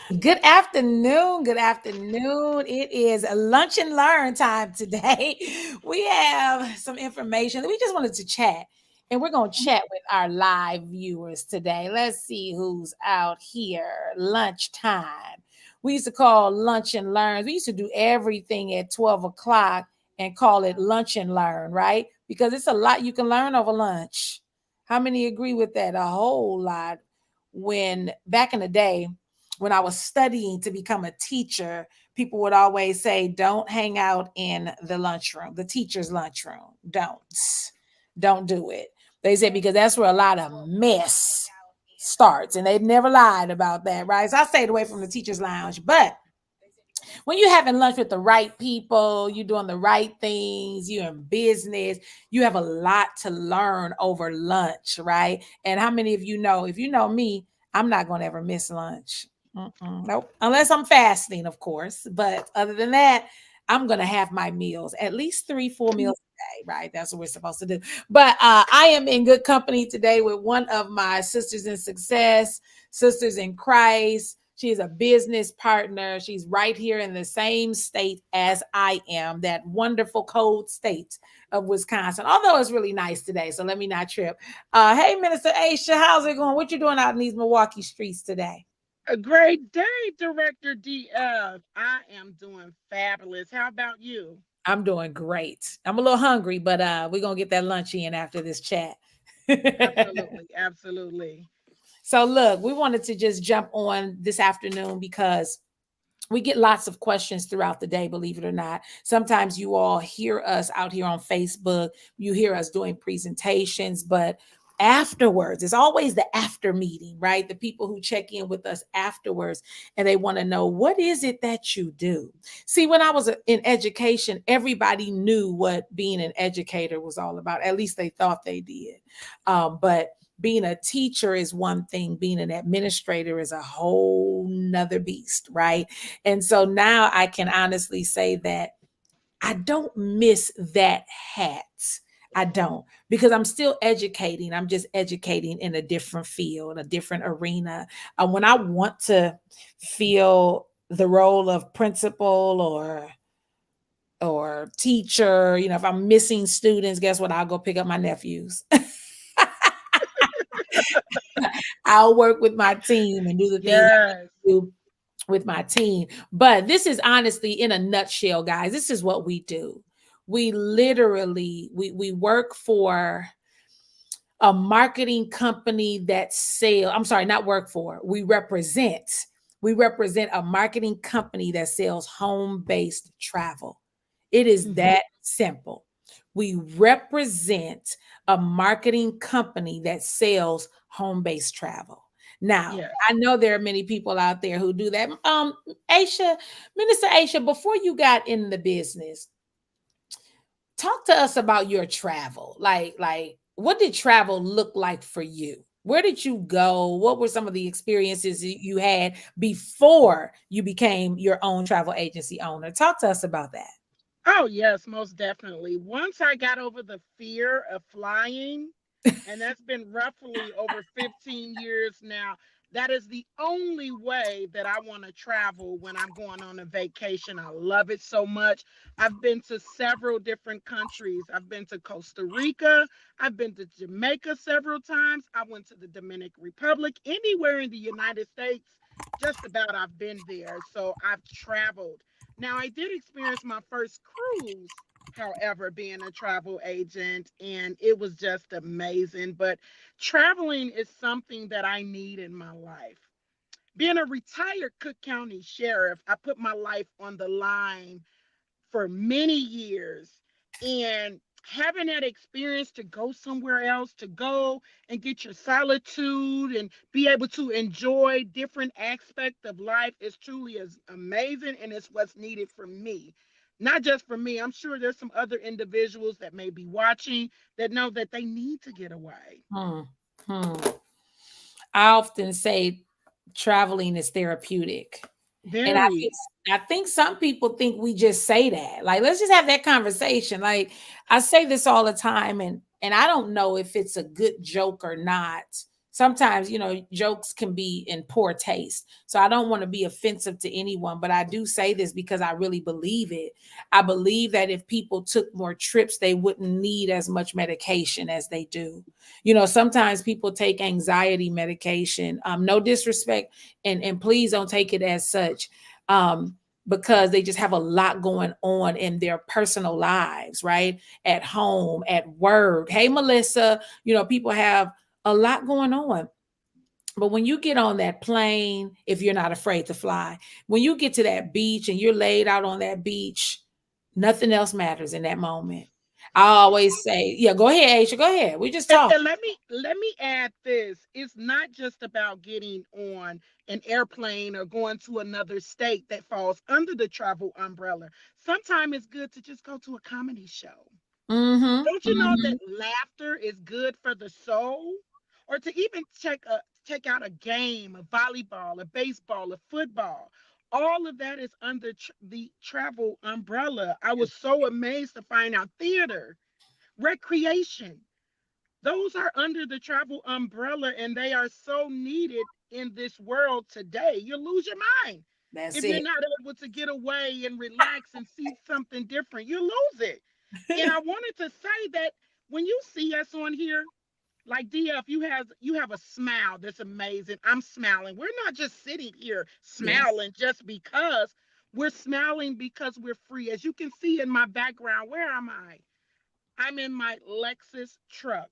Good afternoon. Good afternoon. It is lunch and learn time today. We have some information that we just wanted to chat, and we're going to chat with our live viewers today. Let's see who's out here. Lunchtime. We used to call lunch and learn. We used to do everything at 12 o'clock and call it lunch and learn, right? Because it's a lot you can learn over lunch. How many agree with that? A whole lot. When back in the day, when I was studying to become a teacher, people would always say, don't hang out in the lunchroom, the teacher's lunchroom. Don't do it. They said, because that's where a lot of mess starts. And they've never lied about that, right? So I stayed away from the teacher's lounge. But when you're having lunch with the right people, you're doing the right things, you're in business, you have a lot to learn over lunch, right? And how many of you know, if you know me, I'm not going to ever miss lunch. Nope. Unless I'm fasting, of course. But other than that, I'm going to have my meals, at least three, 4 meals a day, right? That's what we're supposed to do. But I am in good company today with one of my sisters in success, sisters in Christ. She's a business partner. She's right here in the same state as I am, that wonderful cold state of Wisconsin. Although it's really nice today, so let me not trip. Hey, Minister Aisha, how's it going? What you doing out in these Milwaukee streets today? A great day, Director DF. I am doing fabulous. How about you? I'm doing great. I'm a little hungry, but we're gonna get that lunch in after this chat. Absolutely, absolutely. So look, we wanted to just jump on this afternoon because we get lots of questions throughout the day, believe it or not. Sometimes you all hear us out here on Facebook, you hear us doing presentations, but afterwards, it's always the after meeting, right? The people who check in with us afterwards and they want to know, what is it that you do? See, when I was in education, everybody knew what being an educator was all about. At least they thought they did. But being a teacher is one thing, being an administrator is a whole nother beast, right? And so now I can honestly say that I don't miss that hat. I don't, because I'm still educating. I'm just educating in a different field, a different arena. When I want to feel the role of principal or teacher, if I'm missing students, guess what? I'll go pick up my nephews. I'll work with my team and do the things I Yes. need to do with my team. But this is honestly, in a nutshell, guys, this is what we do. We literally we work for a marketing company that sell, I'm sorry, not work for, we represent a marketing company that sells home-based travel. It is Mhm. that simple. We represent a marketing company that sells home-based travel. Now, Yes. I know there are many people out there who do that. Aisha, Minister Aisha, before you got in the business, talk to us about your travel. Like what did travel look like for you? Where did you go? What were some of the experiences that you had before you became your own travel agency owner? Talk to us about that. Oh, yes, most definitely. Once I got over the fear of flying, and that's been roughly over 15 years now. That is the only way that I want to travel when I'm going on a vacation. I love it so much. I've been to several different countries. I've been to Costa Rica. I've been to Jamaica several times. I went to the Dominican Republic. Anywhere in the United States, just about I've been there. So I've traveled. Now, I did experience my first cruise, however, being a travel agent, and it was just amazing. But traveling is something that I need in my life. Being a retired Cook County sheriff, I put my life on the line for many years. And having that experience to go somewhere else, to go and get your solitude and be able to enjoy different aspects of life is truly as amazing, and it's what's needed for me. Not just for me. I'm sure there's some other individuals that may be watching that know that they need to get away. Hmm. Hmm. I often say traveling is therapeutic. And Very. I think some people think we just say that. Like, let's just have that conversation. Like, I say this all the time, and I don't know if it's a good joke or not. sometimes, jokes can be in poor taste. So I don't want to be offensive to anyone, but I do say this because I really believe it. I believe that if people took more trips, they wouldn't need as much medication as they do. Sometimes people take anxiety medication. No disrespect, and please don't take it as such. Because they just have a lot going on in their personal lives, right? At home, at work. Hey, Melissa, people have a lot going on. But when you get on that plane, if you're not afraid to fly, when you get to that beach and you're laid out on that beach, nothing else matters in that moment. I always say, yeah, go ahead, Aisha, go ahead. We just talk. And let me add this. It's not just about getting on an airplane or going to another state that falls under the travel umbrella. Sometimes it's good to just go to a comedy show. Mm-hmm. Don't you know that Mm-hmm. laughter is good for the soul? Or to even check out a game, a volleyball, a baseball, a football. All of that is under the travel umbrella. I was so amazed to find out theater, recreation, those are under the travel umbrella, and they are so needed in this world today. You lose your mind That's if you're it. not able to get away and relax and see something different. You lose it. And I wanted to say that when you see us on here, like DF, you have a smile that's amazing. I'm smiling. We're not just sitting here Yes. smiling just because. We're smiling because we're free. As you can see in my background, where am I? I'm in my Lexus truck.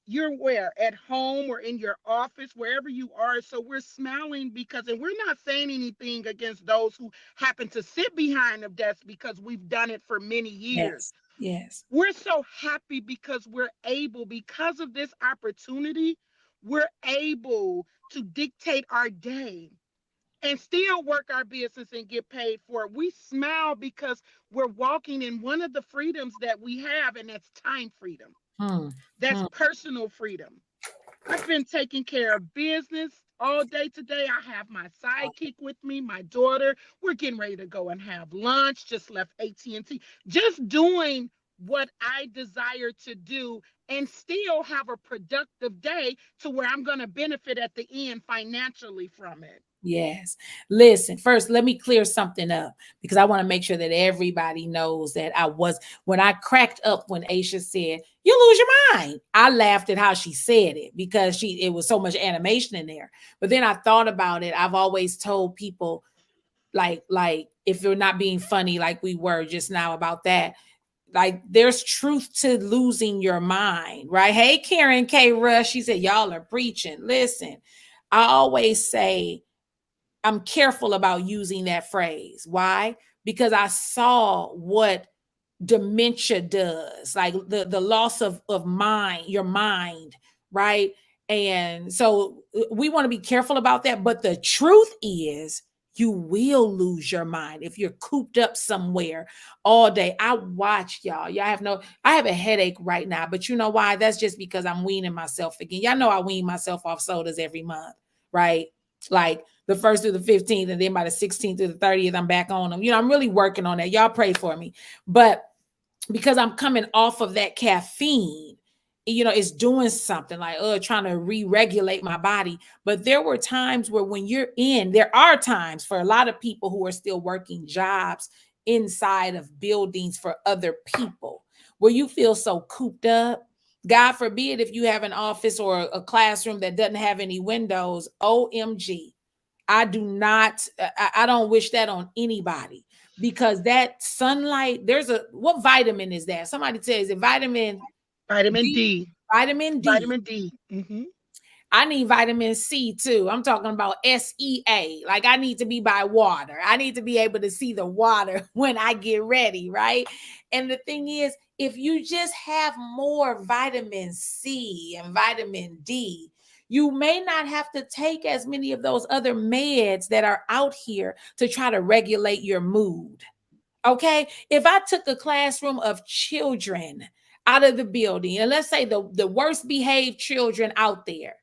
You're where? At home or in your office, wherever you are. So we're smiling because, and we're not saying anything against those who happen to sit behind the desk because we've done it for many years. Yes. Yes. We're so happy because we're able, because of this opportunity, we're able to dictate our day and still work our business and get paid for it. We smile because we're walking in one of the freedoms that we have, and that's time freedom. Hmm. That's Hmm. personal freedom. I've been taking care of business all day today. I have my sidekick with me, my daughter. We're getting ready to go and have lunch. Just left AT&T. Just doing what I desire to do and still have a productive day to where I'm going to benefit at the end financially from it. Yes. Listen, first, let me clear something up because I want to make sure that everybody knows that when I cracked up when Aisha said, "You lose your mind." I laughed at how she said it because it was so much animation in there. But then I thought about it. I've always told people, like, if you're not being funny, like we were just now about that, like there's truth to losing your mind, right? Hey, Karen K. Rush, she said, "Y'all are preaching." Listen, I always say, I'm careful about using that phrase. Why? Because I saw what dementia does, like the loss of mind, your mind, right? And so we want to be careful about that. But the truth is, you will lose your mind if you're cooped up somewhere all day. I watch y'all. I have a headache right now, but you know why? That's just because I'm weaning myself again. Y'all know I wean myself off sodas every month, right? Like the first through the 15th, and then by the 16th through the 30th, I'm back on them. I'm really working on that. Y'all pray for me. But because I'm coming off of that caffeine, it's doing something like trying to re-regulate my body. But there were times where there are times for a lot of people who are still working jobs inside of buildings for other people where you feel so cooped up. God forbid if you have an office or a classroom that doesn't have any windows. OMG. I do not, I don't wish that on anybody because that sunlight, what vitamin is that? Somebody says it vitamin Vitamin D, D. vitamin D. Vitamin D. I need vitamin C too. I'm talking about SEA. Like I need to be by water. I need to be able to see the water when I get ready, right? And the thing is, if you just have more vitamin C and vitamin D, you may not have to take as many of those other meds that are out here to try to regulate your mood. Okay. If I took a classroom of children out of the building, and let's say the worst behaved children out there,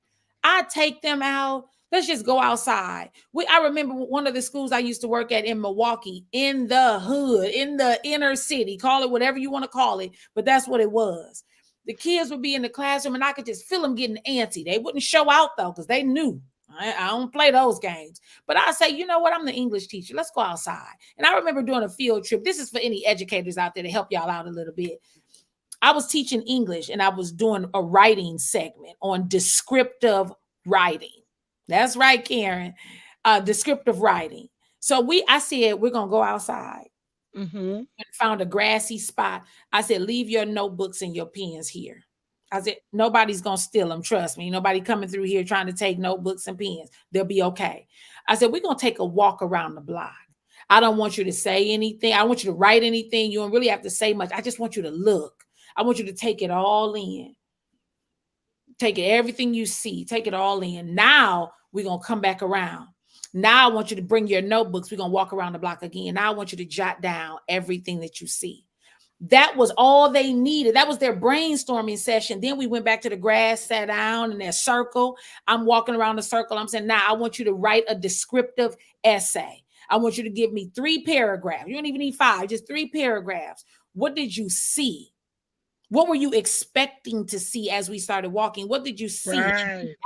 I take them out. Let's just go outside. I remember one of the schools I used to work at in Milwaukee, in the hood, in the inner city, call it whatever you want to call it, but that's what it was. The kids would be in the classroom and I could just feel them getting antsy. They wouldn't show out though, because they knew I don't play those games. But I say, you know what? I'm the English teacher. Let's go outside. And I remember doing a field trip. This is for any educators out there to help y'all out a little bit. I was teaching English and I was doing a writing segment on descriptive writing. That's right, Karen. Descriptive writing. So I said, we're going to go outside. Mm-hmm. Found a grassy spot. I said, leave your notebooks and your pens here. I said, nobody's going to steal them. Trust me. Nobody coming through here trying to take notebooks and pens. They'll be okay. I said, we're going to take a walk around the block. I don't want you to say anything. I want you to write anything. You don't really have to say much. I just want you to look. I want you to take it all in. Take it, everything you see, take it all in. Now we're going to come back around. Now I want you to bring your notebooks. We're going to walk around the block again. Now I want you to jot down everything that you see. That was all they needed. That was their brainstorming session. Then we went back to the grass, sat down in their circle. I'm walking around the circle. I'm saying, now I want you to write a descriptive essay. I want you to give me 3 paragraphs. You don't even need 5, just 3 paragraphs. What did you see? What were you expecting to see as we started walking? What did you see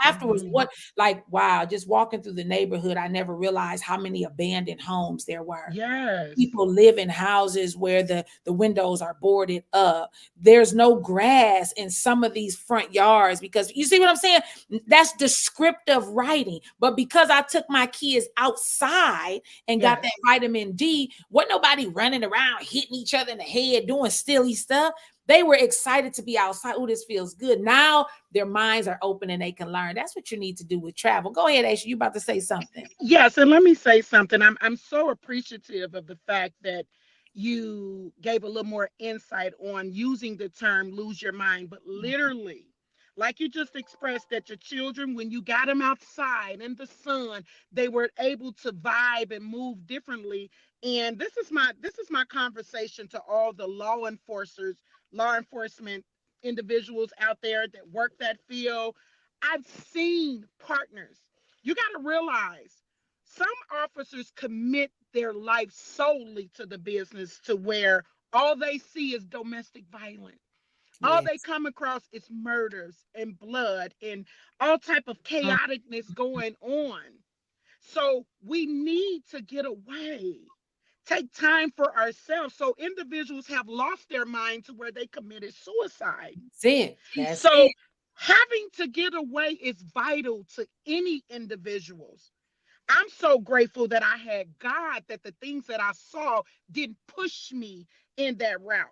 afterwards? What, like, wow, just walking through the neighborhood, I never realized how many abandoned homes there were. Yes. People live in houses where the windows are boarded up. There's no grass in some of these front yards, because you see what I'm saying? That's descriptive writing. But because I took my kids outside and got that vitamin D, wasn't nobody running around hitting each other in the head, doing silly stuff. They were excited to be outside. Oh, this feels good. Now their minds are open and they can learn. That's what you need to do with travel. Go ahead, Aisha. You about to say something? Yes, and let me say something. I'm so appreciative of the fact that you gave a little more insight on using the term lose your mind, but literally, like you just expressed, that your children, when you got them outside in the sun, they were able to vibe and move differently. And this is my conversation to all the law enforcement individuals out there that work that field. I've seen partners. You got to realize some officers commit their life solely to the business, to where all they see is domestic violence. All they come across is murders and blood and all type of chaoticness going on. So we need to get away, take time for ourselves. So individuals have lost their mind to where they committed suicide. That's So it. having to get away is vital to any individuals. I'm so grateful that I had God, that the things that I saw didn't push me in that route.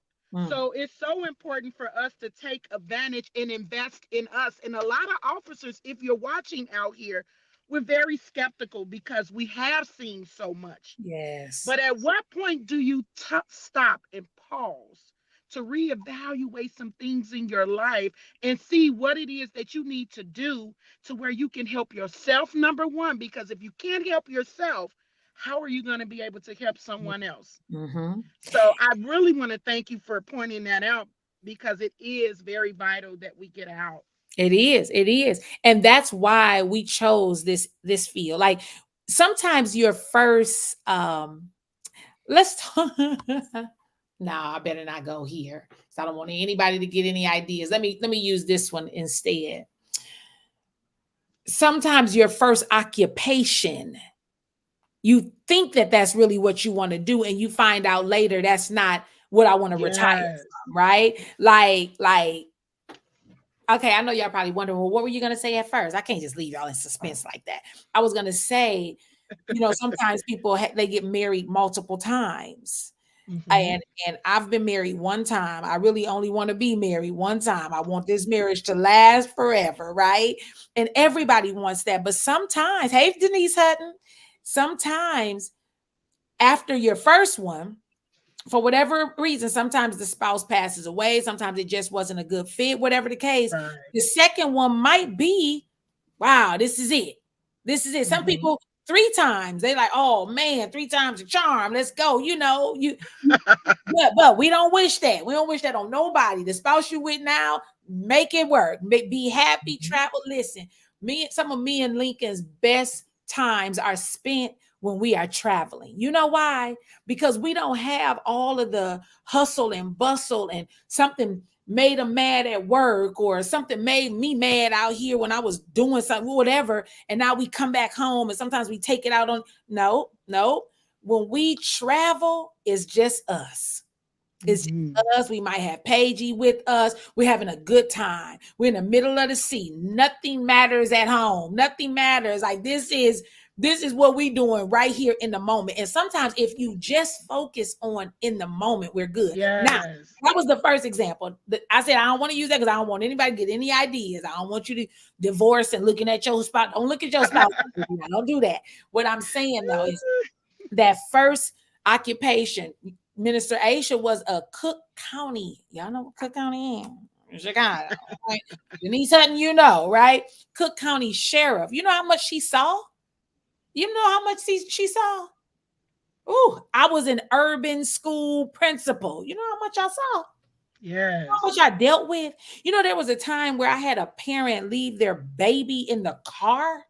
So it's so important for us to take advantage and invest in us. And a lot of officers, if you're watching out here, we're very skeptical because we have seen so much. Yes. But at what point do you stop and pause to reevaluate some things in your life and see what it is that you need to do to where you can help yourself, number one? Because if you can't help yourself, how are you going to be able to help someone else? So I really want to thank you for pointing that out, because it is very vital that we get out. It is. It is. And that's why we chose this field. Like, sometimes your first let's talk. No, I better not go here. So I don't want anybody to get any ideas. Let me use this one instead. Sometimes your first occupation, you think that that's really what you want to do, and you find out later that's not what I want to retire from, right? Like, okay, I know y'all probably wondering, well, what were you going to say at first? I can't just leave y'all in suspense like that. I was going to say, sometimes people, they get married multiple times. And I've been married one time. I really only want to be married one time. I want this marriage to last forever, right? And everybody wants that. But sometimes, hey, Denise Hutton, sometimes after your first one, for whatever reason, sometimes the spouse passes away. Sometimes it just wasn't a good fit, whatever the case. The second one might be, wow, this is it. This is it. Some people 3 times, they like, oh man, 3 times a charm. Let's go. But we don't wish that. We don't wish that on nobody. The spouse you with now, make it work. Be happy, travel. Listen, some of me and Lincoln's best times are spent when we are traveling. You know why? Because we don't have all of the hustle and bustle and something made them mad at work, or something made me mad out here when I was doing something, whatever. And now we come back home and sometimes we take it out on, no, no. When we travel, it's just us. It's just Mhm. us. We might have Paigey with us. We're having a good time. We're in the middle of the sea. Nothing matters at home. Nothing matters. Like this is what we're doing right here in the moment. And sometimes if you just focus on in the moment, we're good. Now, Yes. that was the first example. I said I don't want to use that because I don't want anybody to get any ideas. I don't want you to divorce and looking at your spouse. Don't look at your spouse. Don't do that. What I'm saying though is that first occupation, Minister Aisha was a Cook County. Y'all know what Cook County is? Chicago. Right? Denise Hutton, you know, right? Cook County Sheriff. You know how much she saw? You know how much she saw? Ooh, I was an urban school principal. You know how much I saw? How much Yes. I dealt with? You know, there was a time where I had a parent leave their baby in the car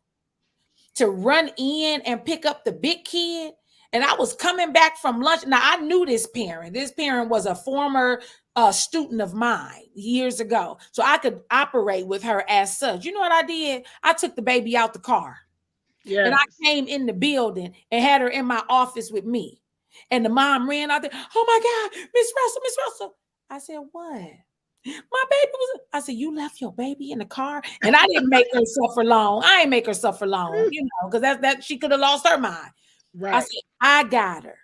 to run in and pick up the big kid. And I was coming back from lunch. Now, I knew this parent. This parent was a former student of mine years ago. So I could operate with her as such. You know what I did? I took the baby out the car and I Yes. came in the building and had her in my office with me. And the mom ran out there. Oh my God, Miss Russell, Miss Russell. I said, what? My baby was, I said, you left your baby in the car? And I didn't make her suffer long. I ain't make her suffer long, you know, because that she could have lost her mind. I Right. said, I got her.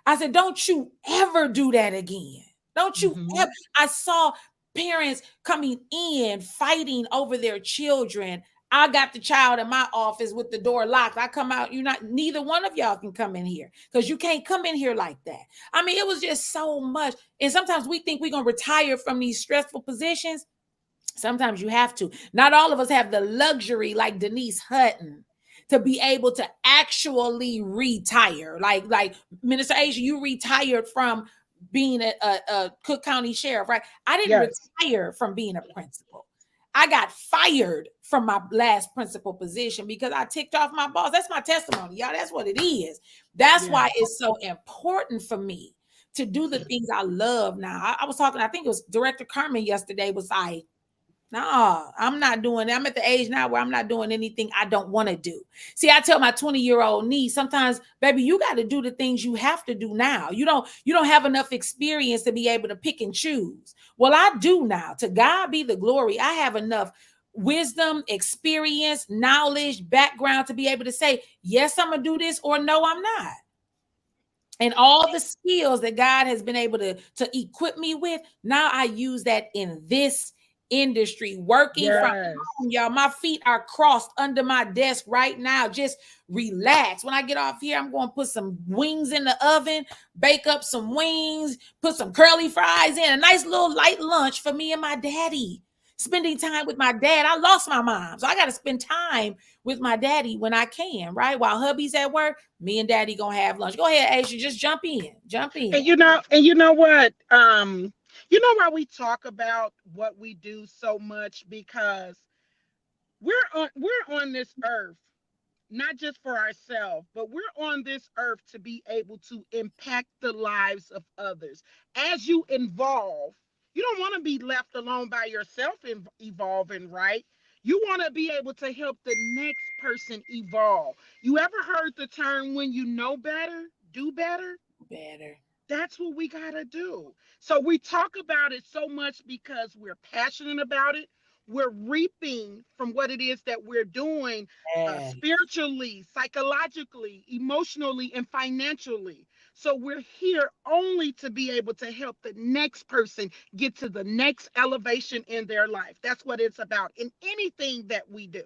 I said, don't you ever do that again. Don't you ever. Mhm. I saw parents coming in fighting over their children. I got the child in my office with the door locked. I come out, you're not, neither one of y'all can come in here because you can't come in here like that. I mean, it was just so much. And sometimes we think we're going to retire from these stressful positions. Sometimes you have to. Not all of us have the luxury like Denise Hutton to be able to actually retire. Like Minister Asia, you retired from being a Cook County sheriff, right? I didn't Yes. retire from being a principal. I got fired from my last principal position because I ticked off my boss. That's my testimony, y'all. That's what it is. That's why Yes. it's so important for me to do the things I love now. I was talking, I think it was Director Carmen yesterday was like, no, I'm not doing it. I'm at the age now where I'm not doing anything I don't want to do. See, I tell my 20-year-old niece sometimes, baby, you got to do the things you have to do now. You don't have enough experience to be able to pick and choose. Well, I do now. To God be the glory. I have enough wisdom, experience, knowledge, background to be able to say, yes, I'm gonna do this, or no, I'm not. And all the skills that God has been able to equip me with, now I use that in this industry, working from Yes. home, y'all. My feet are crossed under my desk right now. Just relax. When I get off here, I'm going to put some wings in the oven, bake up some wings, put some curly fries in, a nice little light lunch for me and my daddy. Spending time with my dad. I lost my mom, so I got to spend time with my daddy when I can, right? While hubby's at work, me and daddy gonna have lunch. Go ahead, Asia. Just jump in. Jump in. And you know what? You know why we talk about what we do so much? Because we're on this earth not just for ourselves, but we're on this earth to be able to impact the lives of others. As you evolve, you don't want to be left alone by yourself in evolving, right? You want to be able to help the next person evolve. You ever heard the term when you know better, do better? Better. That's what we got to do. So we talk about it so much because we're passionate about it. We're reaping from what it is that we're doing Yeah. spiritually, psychologically, emotionally, and financially. So we're here only to be able to help the next person get to the next elevation in their life. That's what it's about in anything that we do.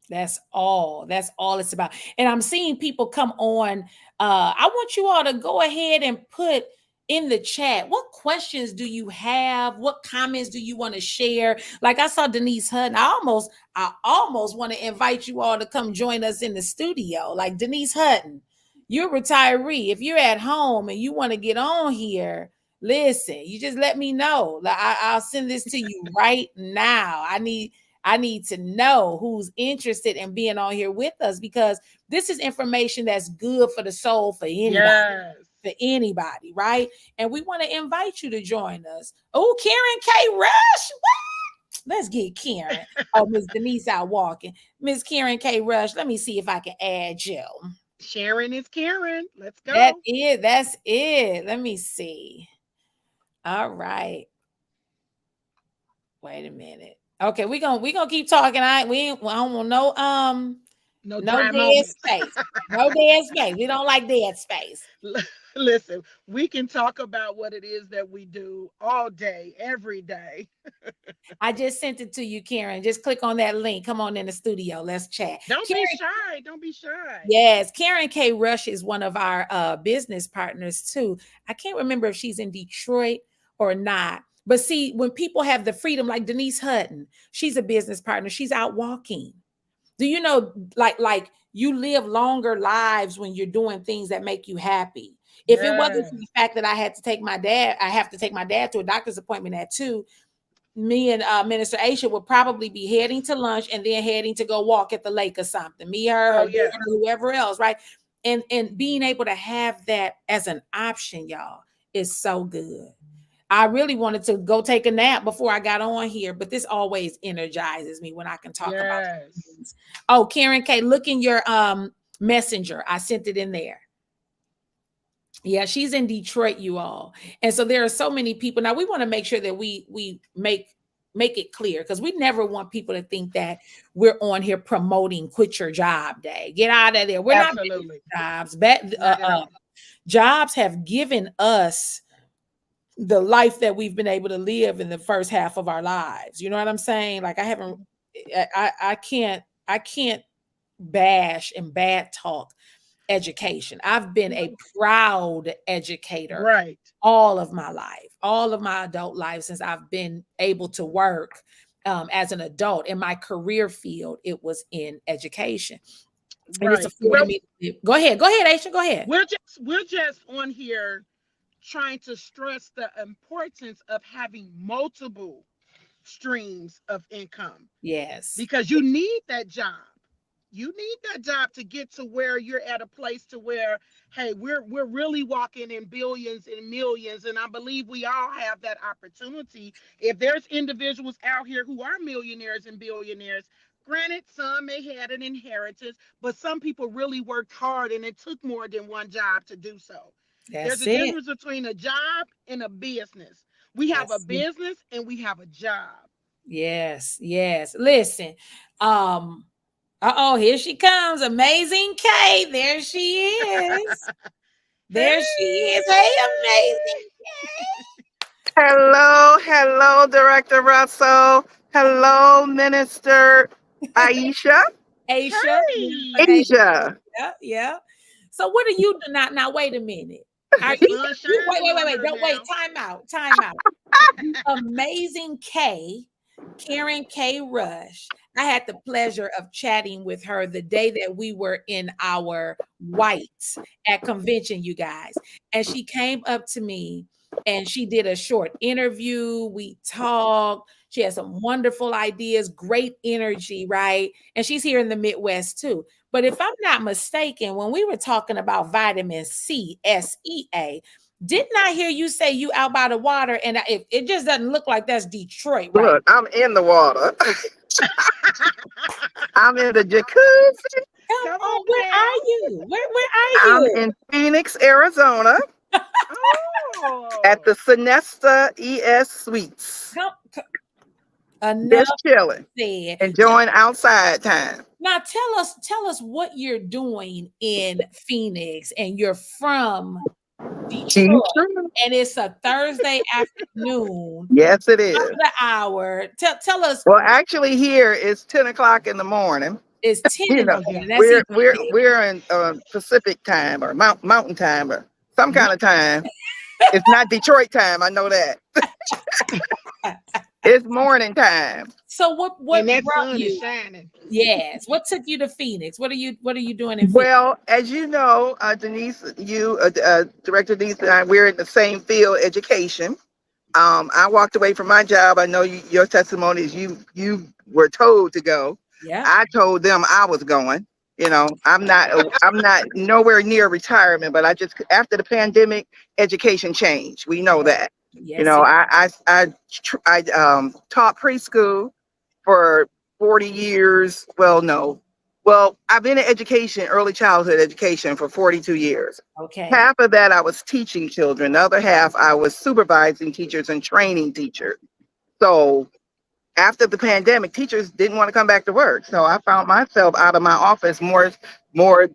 That's all. That's all it's about. And I'm seeing people come on. I want you all to go ahead and put in the chat what questions do you have? What comments do you want to share? Like I saw Denise Hutton. I almost want to invite you all to come join us in the studio. Like Denise Hutton, you're a retiree. If you're at home and you want to get on here, listen, you just let me know. I'll send this to you right now. I need to know who's interested in being on here with us because this is information that's good for the soul for anybody. Yes. for anybody, right? And we want to invite you to join us. Oh, Karen K. Rush. Let's get Karen. Oh, Miss Denise out walking. Miss Karen K. Rush. Let me see if I can add you. Sharon is Karen. Let's go. That's it. Let me see. All right. Wait a minute. Okay, we gonna keep talking. I don't want No no dry dead moments. space. No dead space. We don't like dead space. Listen, we can talk about what it is that we do all day, every day. I just sent it to you, Karen. Just click on that link. Come on in the studio. Let's chat. Don't be Karen, shy. Don't be shy. yes, Karen K. Rush is one of our business partners too. I can't remember if she's in Detroit or not. But see, when people have the freedom, like Denise Hutton, she's a business partner. She's out walking. Do you know, like you live longer lives when you're doing things that make you happy? If it wasn't Yes. for the fact that I have to take my dad to a doctor's appointment at 2, me and Minister Aisha would probably be heading to lunch and then heading to go walk at the lake or something. Me, her Oh, daughter, yes. whoever else, right? And being able to have that as an option, y'all, is so good. I really wanted to go take a nap before I got on here, but this always energizes me when I can talk about Yes. things. Oh, Karen K, look in your messenger. I sent it in there. Yeah, she's in Detroit, you all. And so there are so many people. Now we want to make sure that we make it clear, because we never want people to think that we're on here promoting quit your job day. Get out of there. We're not making Absolutely. jobs. Not at all. Jobs have given us the life that we've been able to live in the first half of our lives. You know what I'm saying? Like I can't bash and bad talk education. I've been a proud educator Right. all of my life, all of my adult life, since I've been able to work as an adult. In my career field, it was in education. And it's Right. afforded me. Go ahead, Aisha, go ahead. We're just on here trying to stress the importance of having multiple streams of income, Yes. because you need that job. You need that job to get to where you're at a place to where, hey, we're really walking in billions and millions. And I believe we all have that opportunity. If there's individuals out here who are millionaires and billionaires, granted, some may had an inheritance, but some people really worked hard and it took more than one job to do so. There's That's a it. difference between a job and a business. We have a That's it. business and we have a job. Yes, yes. Listen, here she comes. Amazing Kay. There she is. There she is. Hey, amazing Hello, Director Russell. Hello, Minister Aisha. Aisha. Hey, Asia. Yeah, yeah. So what are you doing now? Wait a minute. Are the you, sun wait, shining on wait. her Don't wait. now. Time out. Amazing K, Karen K. Rush. I had the pleasure of chatting with her the day that we were in our whites at convention, you guys. And she came up to me and she did a short interview. We talked. She has some wonderful ideas, great energy, right? And she's here in the Midwest too. But if I'm not mistaken, when we were talking about vitamin C, SEA, didn't I hear you say you out by the water? And it just doesn't look like that's Detroit, right? Look, I'm in the water. I'm in the jacuzzi. Come Come on, on where are now. you? Where are I'm you? in Phoenix, Arizona at the Oh, Sonesta ES Suites. Come, enough Just chilling, said. enjoying outside time. Now tell us what you're doing in Phoenix, and you're from Detroit, and it's a Thursday afternoon. Yes, it Top is. of the hour. Tell us, Well, actually, here it's 10 o'clock in the morning. it's 10 You in the know, oh morning. yeah. That's we're even we're big. we're in Pacific time or mountain time or some kind of time. It's not Detroit time. I know that. It's morning time. So what And that brought sun is you? shining. Yes. What took you to Phoenix? What are you doing in Phoenix? Well, as you know, Denise, you, Director Denise, and I, we're in the same field, education. I walked away from my job. I know your testimony is you were told to go. Yeah. I told them I was going. You know, I'm not nowhere near retirement, but I just, after the pandemic, education changed. We know that. You Yes, know, it I taught preschool for 40 years. Well, no. Well, I've been in education, early childhood education for 42 years. okay. Half of that I was teaching children. The other half I was supervising teachers and training teachers. So after the pandemic, teachers didn't want to come back to work. So I found myself out of my office more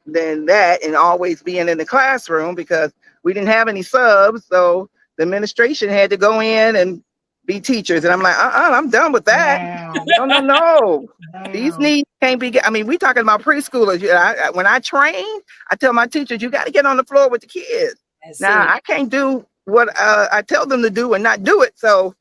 than that, and always being in the classroom because we didn't have any subs. So the administration had to go in and be teachers. And I'm like, I'm done with that. Wow. No, no, no. These Wow. needs can't be. I mean, we talking about preschoolers. When I train, I tell my teachers, you got to get on the floor with the kids. That's Now it. I can't do what I tell them to do and not do it. So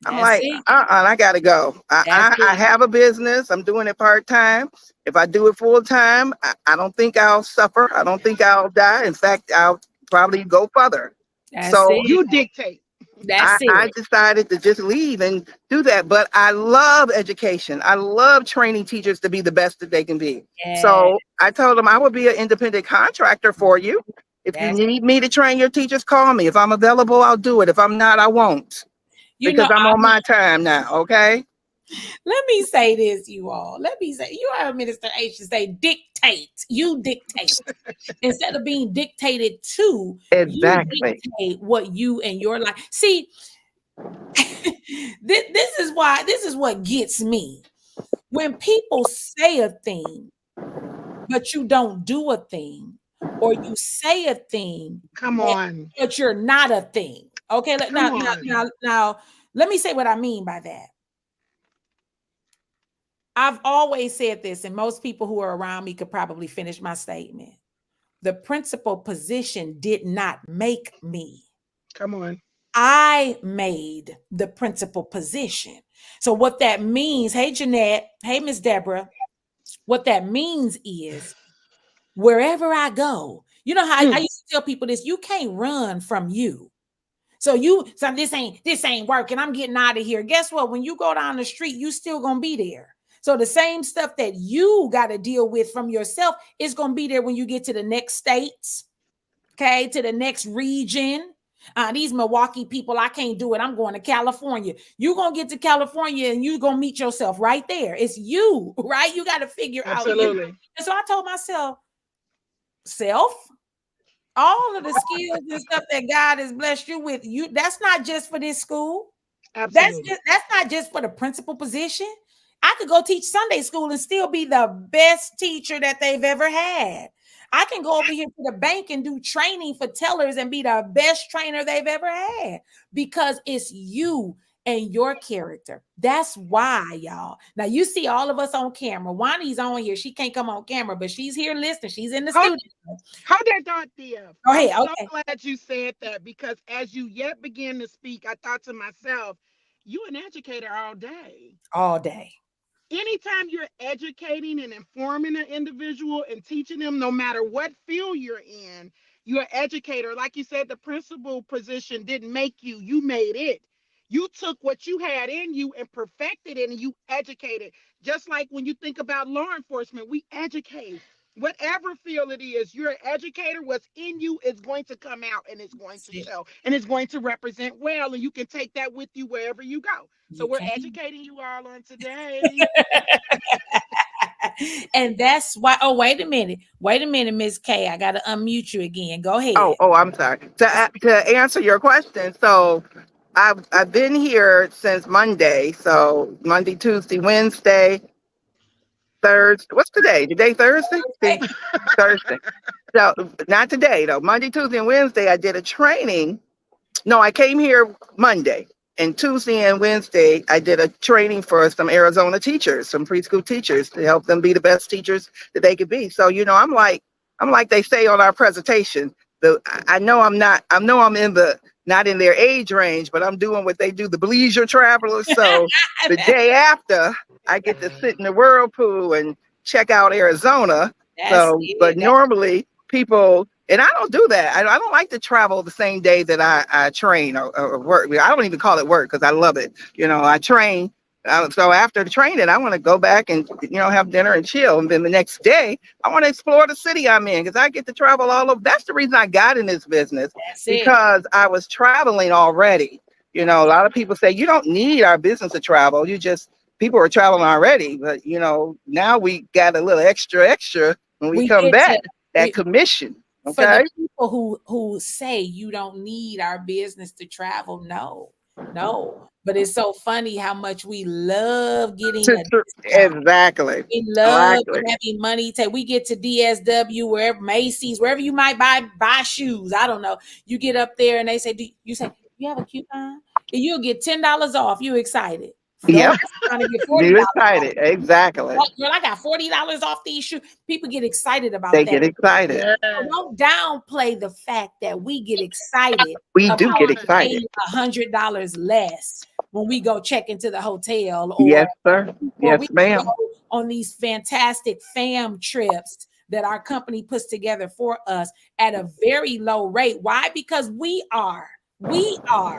I'm That's like, it. I gotta go. That's I it. have a business. I'm doing it part time. If I do it full time, I don't think I'll suffer. I don't think I'll die. In fact, I'll probably go further. That's So it. You dictate. That's I it. decided to just leave and do that. But I love education. I love training teachers to be the best that they can be. Yeah. So I told them I will be an independent contractor for you. If you That's, need me to train your teachers, call me. If I'm available, I'll do it. If I'm not, I won't, you because know, I'm on my time now. Okay. let me say this, you all. Let me say, you heard Minister H say, dictate. You dictate. Instead of being dictated to, you Exactly. dictate what you and your life. See, this is what gets me. When people say a thing, but you don't do a thing, or you say a thing, Come and- on. but you're not a thing. Okay, Come on. now, let me say what I mean by that. I've always said this, and most people who are around me could probably finish my statement. The principal position did not make me. Come on. I made the principal position. So what that means, hey Jeanette, hey Miss Deborah, what that means is wherever I go, you know how I used to tell people this, you can't run from you. So this ain't working. I'm getting out of here. Guess what? When you go down the street, you still gonna be there. So the same stuff that you got to deal with from yourself is gonna be there when you get to the next states, okay, to the next region. These Milwaukee people, I can't do it. I'm going to California. You're gonna get to California and you're gonna meet yourself right there. It's you, right? You got to figure out you. Absolutely. And so I told myself, self, all of the skills and stuff that God has blessed you with, that's not just for this school. Absolutely. That's not just for the principal position. I could go teach Sunday school and still be the best teacher that they've ever had. I can go over here to the bank and do training for tellers and be the best trainer they've ever had because it's you and your character. That's why, y'all. Now you see all of us on camera. Wani's on here. She can't come on camera, but she's here listening. She's in the Hold, studio. hold that thought, Dia. Go I'm ahead. so Okay. glad you said that because as you yet begin to speak, I thought to myself, you an educator all day. All day. Anytime you're educating and informing an individual and teaching them, no matter what field you're in, you're an educator. Like you said, the principal position didn't make you, you made it. You took what you had in you and perfected it and you educated. Just like when you think about law enforcement, we educate. Whatever field it is, you're an educator. What's in you is going to come out and it's going to show and it's going to represent well. And you can take that with you wherever you go. So You we're can. educating you all on today. And that's why. Oh, wait a minute, Miss K. I gotta unmute you again. Go ahead. I'm sorry. To answer your question, so I've been here since Monday. So Monday, Tuesday, Wednesday, Thursday. What's today? Today Thursday? Thursday. So not today though. Monday, Tuesday, and Wednesday I did a training. No, I came here Monday. And Tuesday and Wednesday, I did a training for some Arizona teachers, some preschool teachers, to help them be the best teachers that they could be. So, I'm like they say on our presentation. I know I'm not in their age range, but I'm doing what they do, the leisure travelers. So the day after, I get to sit in the whirlpool and check out Arizona. But normally people. And I don't do that. I don't like to travel the same day that I train or work. I don't even call it work because I love it. I train So after the training, I want to go back and have dinner and chill. And then the next day, I want to explore the city I'm in because I get to travel all over. That's the reason I got in this business, That's it. because I was traveling already. A lot of people say you don't need our business to travel. People are traveling already, but now we got a little extra when we come get back. That we- commission. for Okay. the people who say you don't need our business to travel, no. But it's so funny how much we love getting a discount. Exactly. We love Exactly. having money. We get to DSW, wherever, Macy's, wherever you might buy shoes. I don't know. You get up there and they say, you have a coupon? And you'll get $10 off. You excited? Yep. Trying to get You $40 excited. off. Exactly. Girl, I got $40 off these shoes. People get excited about They that. get excited. Yes. So don't downplay the fact that we get excited. We do about get excited. paying $100 less when we go check into the hotel, or Yes, sir. or Yes, we ma'am. go on these fantastic fam trips that our company puts together for us at a very low rate. Why? Because we are the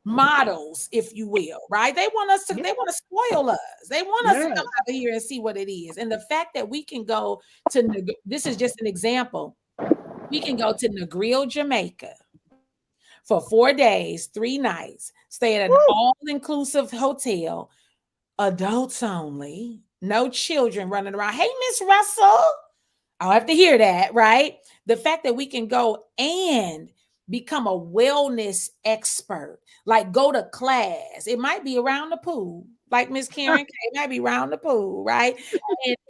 models, if you will, right? They want to spoil us. They want us to come out here and see what it is. And the fact that we can go to, this is just an example. We can go to Negril, Jamaica for 4 days, 3 nights, stay at an all-inclusive hotel, adults only, no children running around. Hey, Miss Russell, I'll have to hear that, right? The fact that we can go and become a wellness expert, like go to class. It might be around the pool, like Miss Karen K, it might be around the pool, right?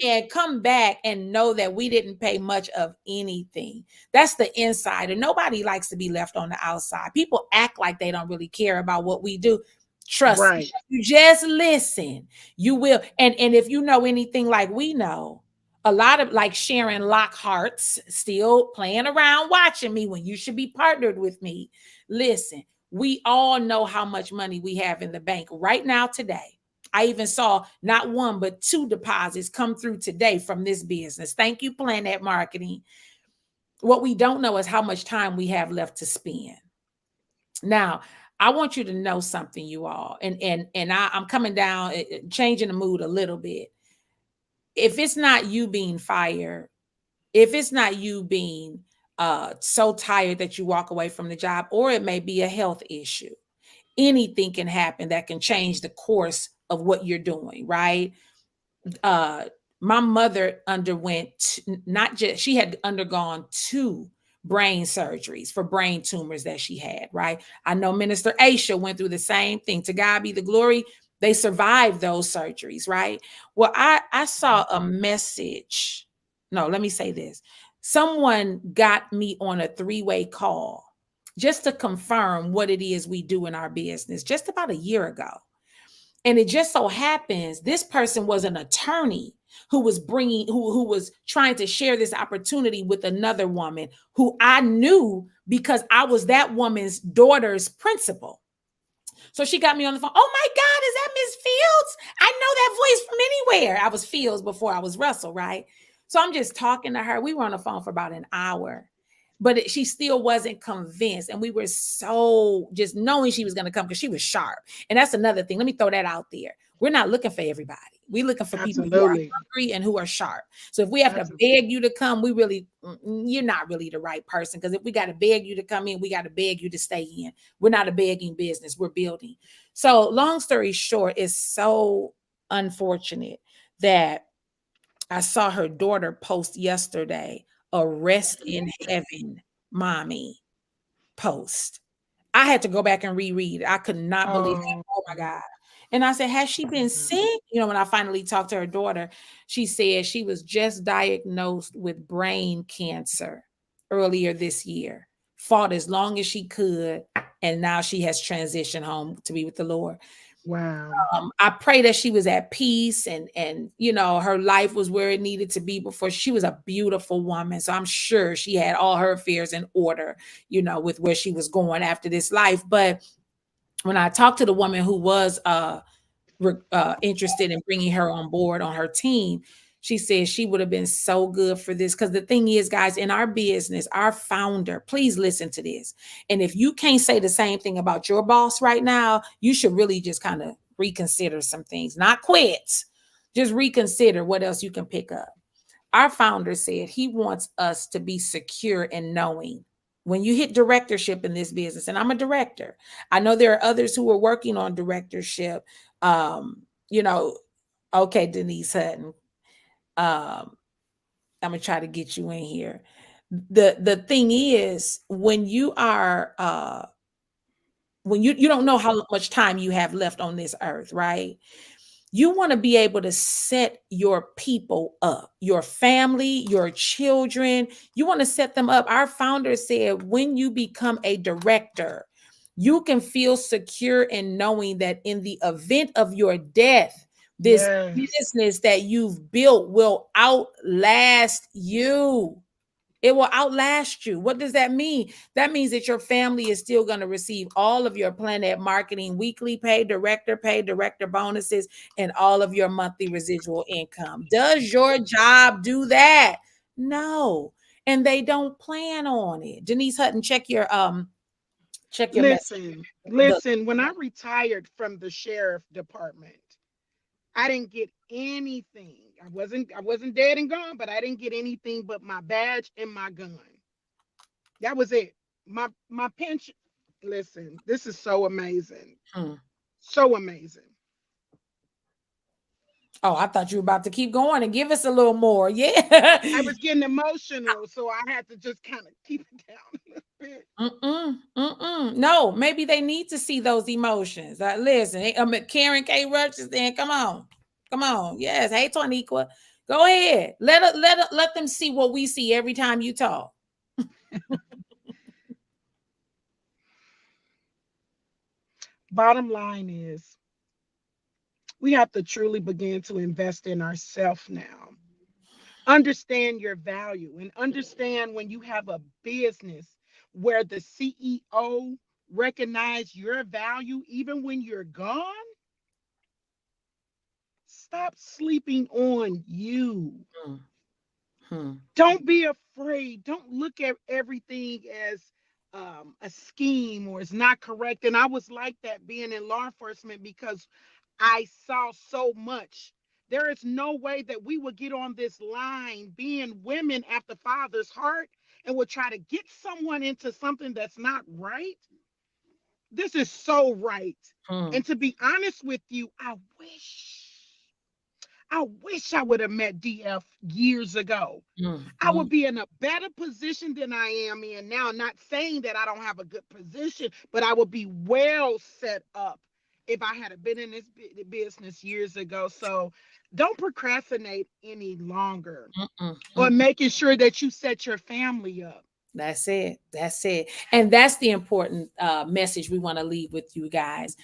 and come back and know that we didn't pay much of anything. That's the inside. And nobody likes to be left on the outside. People act like they don't really care about what we do. Trust me, you just listen. You will. And if you know anything like we know, a lot of like Sharon Lockhart's still playing around watching me when you should be partnered with me. Listen, we all know how much money we have in the bank right now today. I even saw not 1, but 2 deposits come through today from this business. Thank you, Planet Marketing. What we don't know is how much time we have left to spend. Now, I want you to know something, you all, and I'm coming down, changing the mood a little bit. If it's not you being fired, if it's not you being so tired that you walk away from the job, or it may be a health issue, anything can happen that can change the course of what you're doing, right? My mother underwent she had undergone 2 brain surgeries for brain tumors that she had, right? I know Minister Aisha went through the same thing. To God be the glory. They survived those surgeries, right? Well, I saw a message. No, let me say this. Someone got me on a 3-way call just to confirm what it is we do in our business just about a year ago. And it just so happens this person was an attorney who was who was trying to share this opportunity with another woman who I knew because I was that woman's daughter's principal. So she got me on the phone. Oh my God, is that Miss Fields? I know that voice from anywhere. I was Fields before I was Russell, right? So I'm just talking to her. We were on the phone for about an hour, but she still wasn't convinced. And we were so just knowing she was going to come because she was sharp. And that's another thing. Let me throw that out there. We're not looking for everybody. We're looking for people who are hungry and who are sharp. So if we have to beg you to come, you're not really the right person. Because if we got to beg you to come in, we got to beg you to stay in. We're not a begging business. We're building. So long story short, it's so unfortunate that I saw her daughter post yesterday, a rest in heaven, mommy post. I had to go back and reread it. I could not believe it. Oh my God. And I said, has she been sick? When I finally talked to her daughter, she said she was just diagnosed with brain cancer earlier this year, fought as long as she could, and now she has transitioned home to be with the Lord. Wow. I pray that she was at peace and her life was where it needed to be before. She was a beautiful woman. So I'm sure she had all her affairs in order, with where she was going after this life. But when I talked to the woman who was interested in bringing her on board on her team, She said she would have been so good for this. Because the thing is, guys, in our business, our founder, please listen to this. And if you can't say the same thing about your boss right now, you should really just kind of reconsider some things, not quit, just reconsider what else you can pick up. Our founder said he wants us to be secure in knowing when you hit directorship in this business, and I'm a director. I know there are others who are working on directorship. You know, okay, Denise Hutton. I'm gonna try to get you in here. The thing is, when you are when you don't know how much time you have left on this earth, right? You want to be able to set your people up, your family, your children. You want to set them up. Our founder said, when you become a director, you can feel secure in knowing that in the event of your death, this Yes. business that you've built will outlast you. It will outlast you. What does that mean? That means that your family is still going to receive all of your Planet Marketing weekly pay, director bonuses, and all of your monthly residual income. Does your job do that? No. And they don't plan on it. Denise Hutton, check your message. Listen, when I retired from the sheriff department, I didn't get anything. I wasn't dead and gone, but I didn't get anything but my badge and my gun. That was it. My pension. Listen, this is so amazing. Hmm. So amazing. Oh, I thought you were about to keep going and give us a little more. Yeah. I was getting emotional, so I had to just kind of keep it down a little bit. No, maybe they need to see those emotions. Listen, Karen K. Rush is then. Come on. Yes. Hey, Toniqua, go ahead. Let them see what we see every time you talk. Bottom line is, we have to truly begin to invest in ourselves now. Understand your value and understand when you have a business where the CEO recognize your value even when you're gone. Stop sleeping on you. Don't be afraid. Don't look at everything as a scheme or it's not correct. And I was like that being in law enforcement because I saw so much. There is no way that we would get on this line being women after Father's heart and would try to get someone into something that's not right. This is so right. And to be honest with you, I wish I would have met DF years ago. I would be in a better position than I am in now. Not saying that I don't have a good position, but I would be well set up if I had been in this business years ago. So don't procrastinate any longer or making sure that you set your family up. That's it. And that's the important message we want to leave with you guys.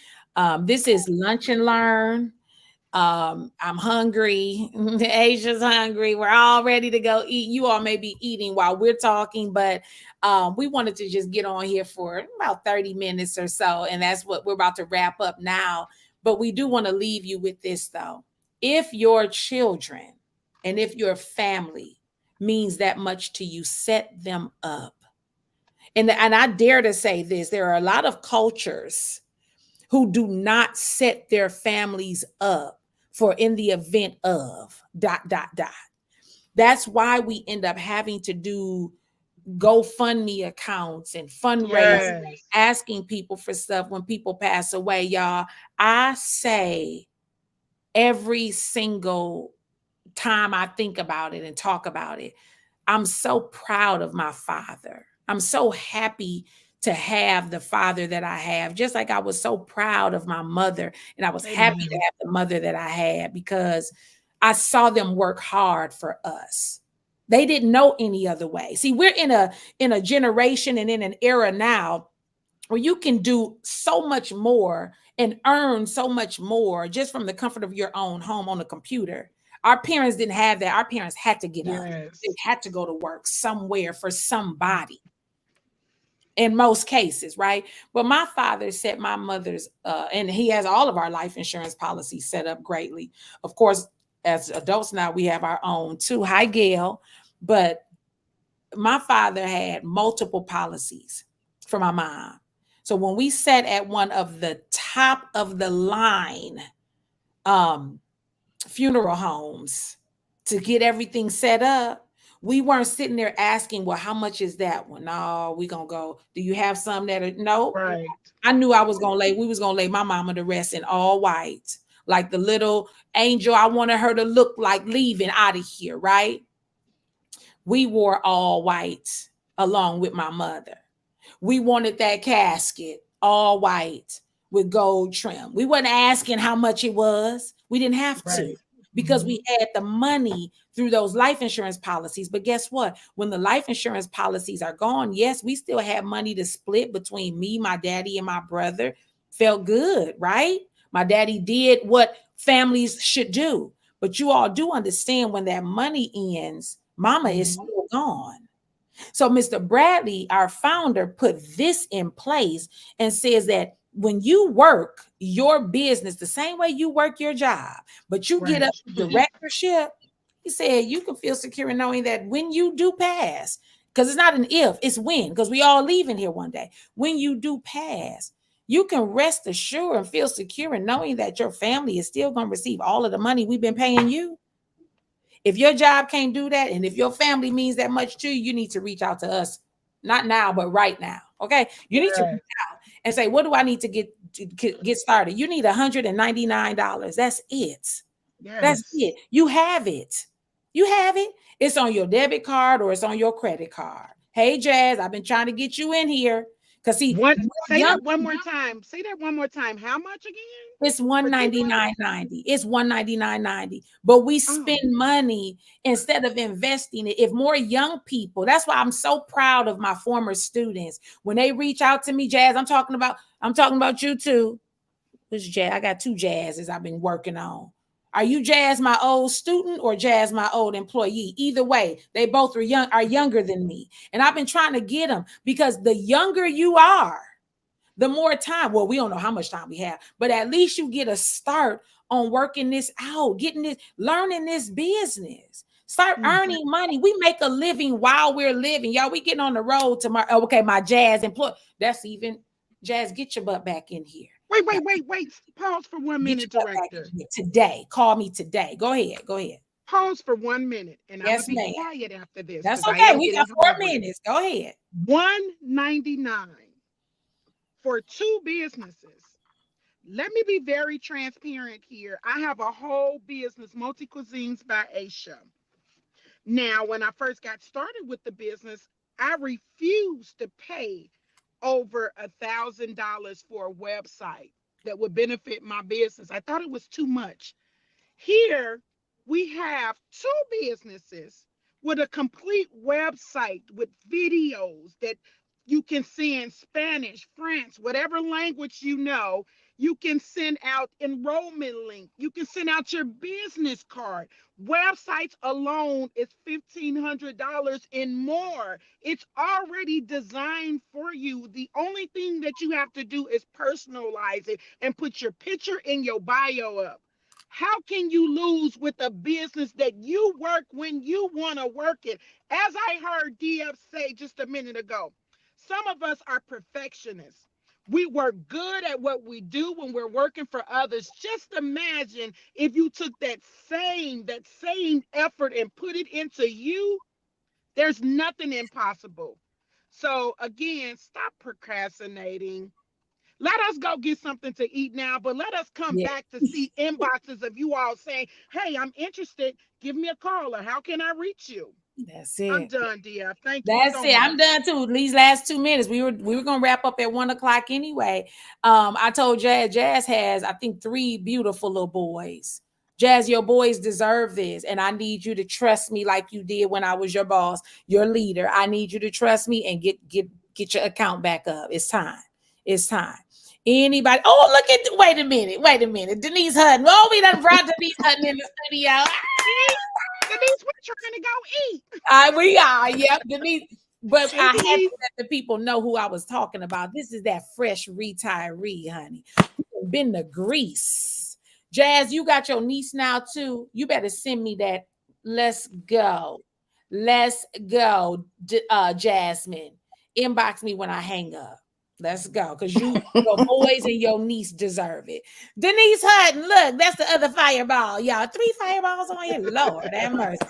This is Lunch and Learn. I'm hungry. Asia's hungry. We're all ready to go eat. You all may be eating while we're talking, but we wanted to just get on here for about 30 minutes or so. And that's what we're about to wrap up now. But we do want to leave you with this, though. If your children and if your family means that much to you, set them up. And I dare to say this, there are a lot of cultures who do not set their families up for in the event of ... That's why we end up having to do GoFundMe accounts and fundraising, asking people for stuff when people pass away, y'all. I say every single time I think about it and talk about it, I'm so proud of my father. I'm so happy to have the father that I have, just like I was so proud of my mother. And I was happy to have the mother that I had because I saw them work hard for us. They didn't know any other way. See, we're in a generation and in an era now where you can do so much more and earn so much more just from the comfort of your own home on a computer. Our parents didn't have that. Our parents had to get up. They had to go to work somewhere for somebody. In most cases, right? But my father set my mother's, and he has all of our life insurance policies set up greatly. Of course, as adults now, we have our own too. Hi, Gail. But my father had multiple policies for my mom. So when we sat at one of the top of the line um, funeral homes to get everything set up, we weren't sitting there asking, well, how much is that one? No, we gonna go. Do you have some that are no? Right. I knew we was gonna lay my mama to rest in all white, like the little angel I wanted her to look like leaving out of here, right? We wore all white along with my mother. We wanted that casket all white with gold trim. We wasn't asking how much it was. We didn't have to Right. because Mhm. we had the money through those life insurance policies. But guess what? When the life insurance policies are gone, yes, we still have money to split between me, my daddy, and my brother. Felt good, right? My daddy did what families should do. But you all do understand when that money ends, mama is Mhm. still gone. So Mr. Bradley, our founder, put this in place and says that when you work your business the same way you work your job, but you get Right. up to directorship, he said you can feel secure in knowing that when you do pass, because it's not an if, it's when, because we all leaving here one day. When you do pass, you can rest assured and feel secure in knowing that your family is still going to receive all of the money we've been paying you. If your job can't do that, and if your family means that much to you, you need to reach out to us. Not now, but right now. Okay. You need to Right. reach out and say, what do I need to get started? You need $199. That's it. That's Yes. it. You have it. You have it. It's on your debit card or it's on your credit card. Hey, Jazz, I've been trying to get you in here. Because see, What? more Say young that one more time. Say that one more time. How much again? it's For 2 months? 199.90. It's 199.90. But we spend Oh. money instead of investing it. If more young people, that's why I'm so proud of my former students. When they reach out to me, Jazz, I'm talking about you too. Who's Jazz? I got two Jazzes I've been working on. Are you Jazz, my old student, or Jazz, my old employee? Either way, they both are younger than me. And I've been trying to get them because the younger you are, the more time, well, we don't know how much time we have, but at least you get a start on working this out, getting this, learning this business. Start Mm. earning money. We make a living while we're living. Y'all, we getting on the road tomorrow. Oh, okay, my Jazz employee. That's even Jazz, get your butt back in here. Wait, Now, wait, wait, wait. Pause for one get your minute, butt back in director. here today. Call me today. Go ahead. Go ahead. Pause for 1 minute, and I'm gonna Yes, be ma'am. quiet after this That's because I okay. am We got getting 4 hungry. minutes. Go ahead. $199 for two businesses. Let me be very transparent here. I have a whole business, Multi Cuisines by Aisha. Now, when I first got started with the business, I refused to pay over $1,000 for a website that would benefit my business. I thought it was too much. Here we have two businesses with a complete website with videos that you can send Spanish, French, whatever language you know. You can send out enrollment link. You can send out your business card. Websites alone is $1,500 and more. It's already designed for you. The only thing that you have to do is personalize it and put your picture in your bio up. How can you lose with a business that you work when you want to work it? As I heard DF say just a minute ago, some of us are perfectionists. We work good at what we do when we're working for others. Just imagine if you took that same effort and put it into you. There's nothing impossible. So again, stop procrastinating. Let us go get something to eat now, but let us come Yeah, back to see inboxes of you all saying, hey, I'm interested. Give me a call, or how can I reach you? that's I'm it. done, dear. Thank you That's so it. I'm much. done too. These last 2 minutes, we were gonna wrap up at 1 o'clock anyway. I told Jazz has, I think, three beautiful little boys. Jazz, your boys deserve this, and I need you to trust me like you did when I was your boss, your leader. I need you to trust me and get your account back up. It's time. It's time. Anybody? Oh, look at. Wait a minute. Wait a minute. Denise Hutton. Oh, we done brought Denise Hutton in the studio. Denise, Denise, we're trying to go eat. We are, yep, Denise. But Hey, I had to Denise. let the people know who I was talking about. This is that fresh retiree, honey. Been to Greece. Jazz, you got your niece now too. You better send me that. Let's go. Let's go, Jasmine. Inbox me when I hang up. Let's go. Because your boys and your niece deserve it. Denise Hutton, look, that's the other fireball. Y'all, 3 fireballs on here. Lord have mercy.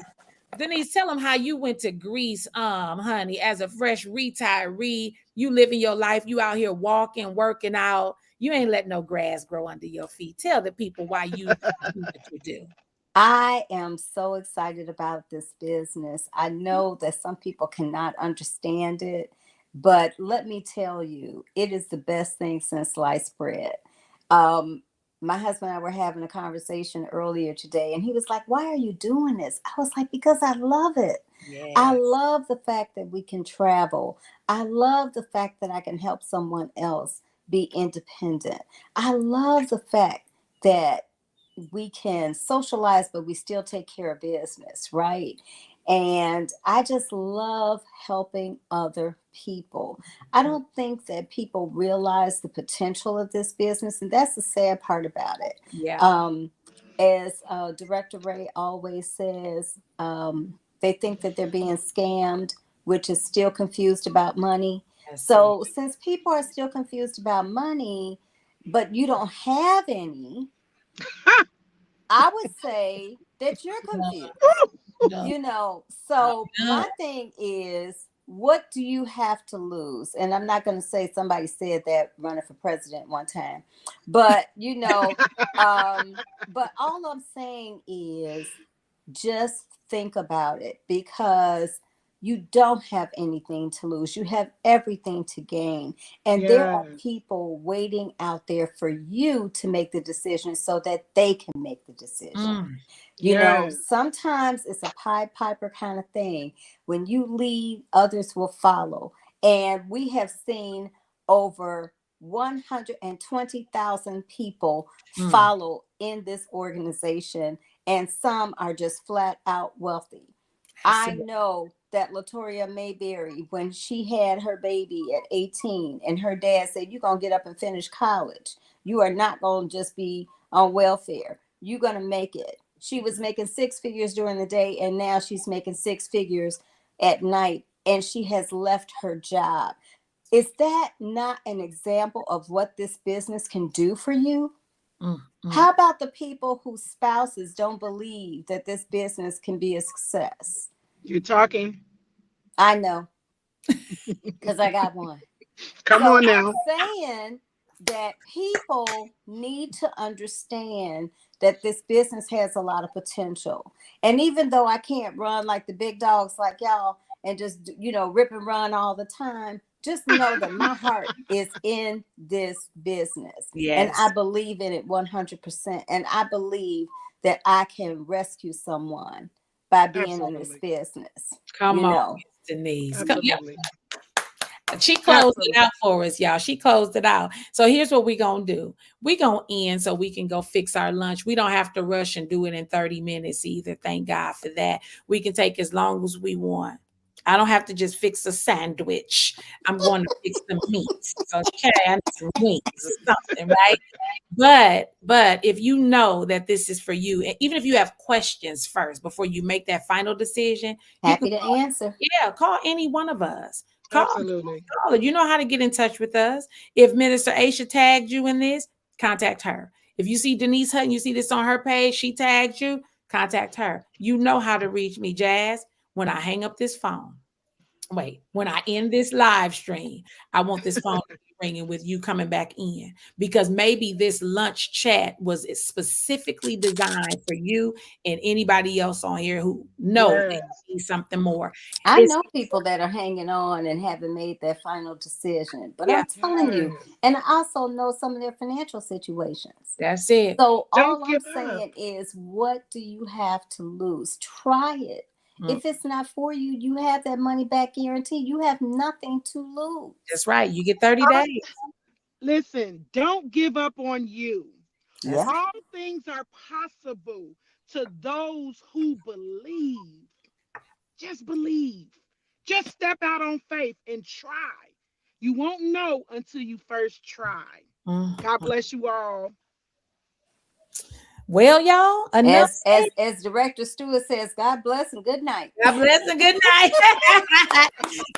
Denise, tell them how you went to Greece, honey, as a fresh retiree. You living your life. You out here walking, working out. You ain't letting no grass grow under your feet. Tell the people why you do what you do. I am so excited about this business. I know that some people cannot understand it, but let me tell you, it is the best thing since sliced bread. Um, my husband and I were having a conversation earlier today, and he was like, "Why are you doing this?" I was like, "Because I love it. I Yeah. love the fact that we can travel. I love the fact that I can help someone else be independent. I love the fact that we can socialize, but we still take care of business, right? And I just love helping other people. I don't think that people realize the potential of this business, and that's the sad part about it. Yeah. As Director Ray always says, they think that they're being scammed, which is still confused about money. That's it. So, since people are still confused about money, but you don't have any, I would say that you're confused. No. So No. my thing is, what do you have to lose? And I'm not going to say somebody said that running for president one time, but but all I'm saying is just think about it, because you don't have anything to lose. You have everything to gain. And there are Yes. people waiting out there for you to make the decision so that they can make the decision. Mm. Yes. Sometimes it's a Pied Piper kind of thing. When you lead, others will follow. And we have seen over 120,000 people Mm. follow in this organization, and some are just flat out wealthy. I know that Latoya Mayberry, when she had her baby at 18, and her dad said, "You're going to get up and finish college. You are not going to just be on welfare. You're going to make it." She was making 6 figures during the day, and now she's making 6 figures at night, and she has left her job. Is that not an example of what this business can do for you? Mm. How about the people whose spouses don't believe that this business can be a success? You're talking. I know, because I got one. Come So on I'm now. saying that people need to understand that this business has a lot of potential. And even though I can't run like the big dogs like y'all and just, rip and run all the time, just know that my heart is in this business. And Yes. I believe in it 100%. And I believe that I can rescue someone by being in this Absolutely. business. Come You on, know, Denise. Yeah. Absolutely. She closed it Absolutely. out for us, y'all. She closed it out. So here's what we're going to do. We're going to end so we can go fix our lunch. We don't have to rush and do it in 30 minutes either. Thank God for that. We can take as long as we want. I don't have to just fix a sandwich. I'm going to fix the meat. Okay, I need some wings or something, right? But if you know that this is for you, and even if you have questions first before you make that final decision, you can happy to answer. call any one of us. Call Absolutely. Caller, you know how to get in touch with us. If Minister Aisha tagged you in this, contact her. If you see Denise Hutton, you see this on her page, she tagged you, contact her. You know how to reach me, Jazz. When I hang up this phone, when I end this live stream, I want this phone to be ringing with you coming back in, because maybe this lunch chat was specifically designed for you and anybody else on here who know they Yes. need something more. I It's know people that are hanging on and haven't made their final decision, but yeah, I'm telling you, Yes. and I also know some of their financial situations. that's it. So Don't all I'm give up. saying is, what do you have to lose? Try it. Mm, If it's not for you, you have that money back guarantee. You have nothing to lose. that's right. You get 30 days. Listen, don't give up on you. That's Yeah. it. All things are possible to those who believe. Just believe. Just step out on faith and try. You won't know until you first try. Mm. God bless you all. Well, y'all, enough said. As Director Stewart says, God bless and good night. God bless and good night.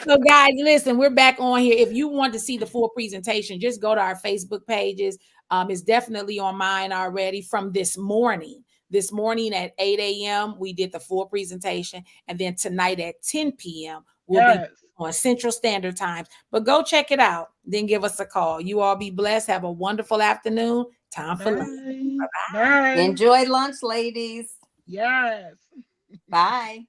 So, guys, listen, we're back on here. If you want to see the full presentation, just go to our Facebook pages. It's definitely on mine already from this morning. This morning at 8 a.m., we did the full presentation. And then tonight at 10 p.m., we'll be on Central Standard Time. But go check it out. Then give us a call. You all be blessed. Have a wonderful afternoon. Time for lunch. Bye. Bye. Enjoy lunch, ladies. Yes. Bye.